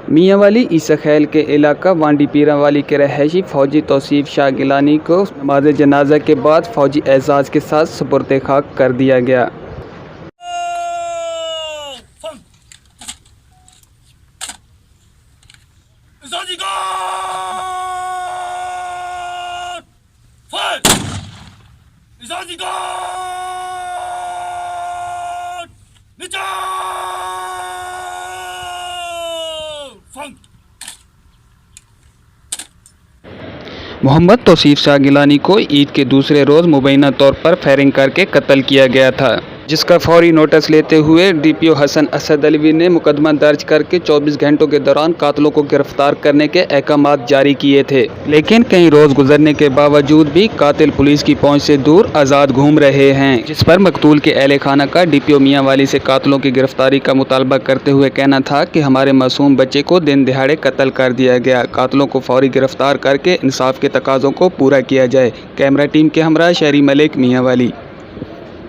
میاں والی عیسی خیل کے علاقہ وانڈی پیراں والی کے رہائشی فوجی توصیف شاہ گیلانی کو نماز جنازہ کے بعد فوجی اعزاز کے ساتھ سپرد خاک کر دیا گیا۔ محمد توصیف شاہ گیلانی کو عید کے دوسرے روز مبینہ طور پر فائرنگ کر کے قتل کیا گیا تھا، جس کا فوری نوٹس لیتے ہوئے ڈی پی او حسن اسد علوی نے مقدمہ درج کر کے 24 گھنٹوں کے دوران قاتلوں کو گرفتار کرنے کے احکامات جاری کیے تھے، لیکن کئی روز گزرنے کے باوجود بھی قاتل پولیس کی پہنچ سے دور آزاد گھوم رہے ہیں، جس پر مقتول کے اہل خانہ کا ڈی پی او میاں والی سے قاتلوں کی گرفتاری کا مطالبہ کرتے ہوئے کہنا تھا کہ ہمارے معصوم بچے کو دن دہاڑے قتل کر دیا گیا، قاتلوں کو فوری گرفتار کر کے انصاف کے تقاضوں کو پورا کیا جائے۔ کیمرہ ٹیم کے ہمراہ شہری ملک، میاں والی۔